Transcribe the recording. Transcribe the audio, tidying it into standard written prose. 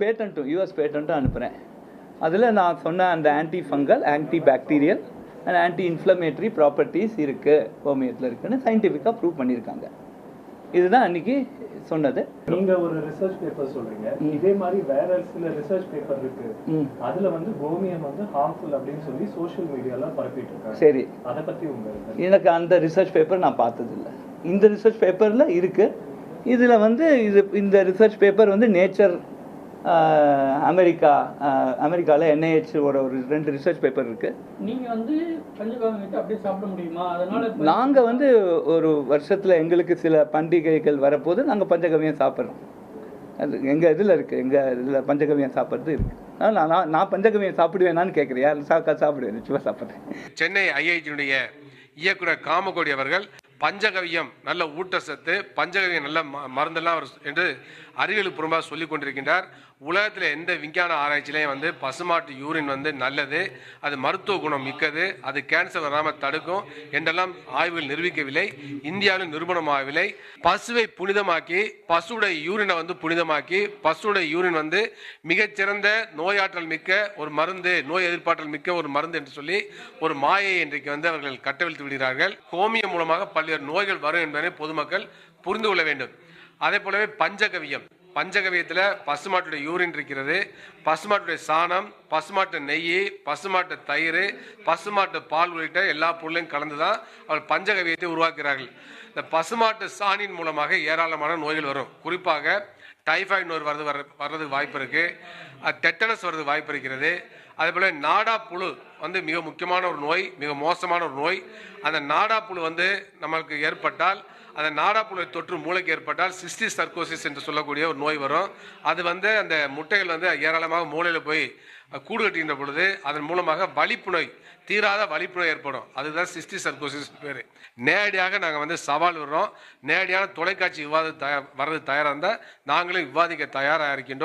பேட்டன்ட்டும் US பேட்டன்ட்டும் அனுப்புகிறேன். அதில் நான் சொன்ன அந்த anti fungal, anti bacterial and anti inflammatory properties இருக்குது, கோமியத்தில் இருக்குன்னு சயின்டிஃபிக்காக ப்ரூவ் பண்ணியிருக்காங்க. இதுதான் அன்றைக்கி சொன்னது. நீங்க ஒரு ரிசர்ச் பேப்பர் சொல்றீங்க, இதே மாதிரி வேற சில ரிசர்ச் பேப்பர் இருக்கு, அதுல வந்து கோமியம் வந்து ஹார்ம்ஃபுல் அப்படின்னு சொல்லி சோஷியல் மீடியால பரப்பிட்டு இருக்காங்க. சரி, அதை பத்தி எனக்கு அந்த ரிசர்ச் பேப்பர் நான் பார்த்ததில்லை. இந்த ரிசர்ச் பேப்பரில் இருக்கு. இதில் வந்து இந்த ரிசர்ச் பேப்பர் வந்து நேச்சர் அமெரிக்காவில் NIH ஒரு 2 ரிசர்ச் பேப்பர் இருக்குது. நீங்கள் வந்து பஞ்சகாவியத்தை அப்படியே சாப்பிட முடியுமா? அதனால் நாங்கள் வந்து ஒரு வருஷத்தில் எங்களுக்கு சில பண்டிகைகள் வரப்போது நாங்கள் பஞ்சகவியம் சாப்பிட்றோம். அது எங்கள் இதில் இருக்குது, எங்கள் இதில் பஞ்சகவியம் சாப்பிட்றது இருக்குது. அதனால் நான் பஞ்சகவியம் சாப்பிடுவேனான்னு கேட்குறியா? சாப்பிடுவேன், நிச்சயமாக சாப்பிட்றேன். சென்னை IIT இயக்குனர் காமகோடி அவர்கள் பஞ்சகவியம் நல்ல ஊட்டச்சத்து, பஞ்சகவியம் நல்ல மருந்தெல்லாம் என்று அறிவியல் பூர்வமாக சொல்லிக் கொண்டிருக்கின்றார். உலகத்தில் எந்த விஞ்ஞான ஆராய்ச்சியிலையும் வந்து பசுமாட்டு யூரின் வந்து நல்லது, அது மருத்துவ குணம் மிக்கது, அது கேன்சர் வராமல் தடுக்கும் என்றெல்லாம் ஆய்வுகள் நிரூபிக்கவில்லை, இந்தியாவிலும் நிரூபணமாகவில்லை. பசுவை புனிதமாக்கி, பசுடைய யூரினை வந்து புனிதமாக்கி, பசுடைய யூரின் வந்து மிகச்சிறந்த நோயாற்றல் மிக்க ஒரு மருந்து, நோய் எதிர்ப்பாற்றல் மிக்க ஒரு மருந்து என்று சொல்லி ஒரு மாயை இன்றைக்கு வந்து அவர்கள் கட்டவிழ்த்து விடுகிறார்கள். கோமியம் மூலமாக பல்வேறு நோய்கள் வரும் என்பதை பொதுமக்கள் புரிந்து கொள்ள வேண்டும். அதே போலவே பஞ்சகவியத்தில் பசுமாட்டுடைய யூரின் இருக்கிறது, பசுமாட்டுடைய சாணம், பசுமாட்டு நெய், பசுமாட்டு தயிர், பசுமாட்டு பால் உள்ளிட்ட எல்லா பொருளையும் கலந்து தான் அவர்கள் பஞ்சகவியத்தை உருவாக்குகிறார்கள். இந்த பசுமாட்டு சாணியின் மூலமாக ஏராளமான நோய்கள் வரும். குறிப்பாக டைஃபாய்டு நோய் வர்றதுக்கு வாய்ப்பு இருக்குது, டெட்டனஸ் வர்றதுக்கு வாய்ப்பு இருக்கிறது. அதேபோல் நாடா புழு வந்து மிக முக்கியமான ஒரு நோய், மிக மோசமான ஒரு நோய். அந்த நாடா புழு வந்து நமக்கு ஏற்பட்டால், அந்த நாடாப்புழு தொற்று மூளைக்கு ஏற்பட்டால் சிஸ்டிக் சர்க்கோசிஸ் என்று சொல்லக்கூடிய ஒரு நோய் வரும். அது வந்து அந்த முட்டைகள் வந்து ஏராளமாக மூளையில் போய் கூடு கட்டுகின்ற பொழுது அதன் மூலமாக வலிப்பு நோய், தீராத வலிப்பு நோய் ஏற்படும். அதுதான் சிஸ்டிக் சர்க்கோசிஸ் பேர். நேரடியாக நாங்கள் வந்து சவால் விடுறோம். நேரடியான தொலைக்காட்சி விவாதம் வர்றது தயாராக இருந்தால் நாங்களும் விவாதிக்க தயாராக இருக்கின்றோம்.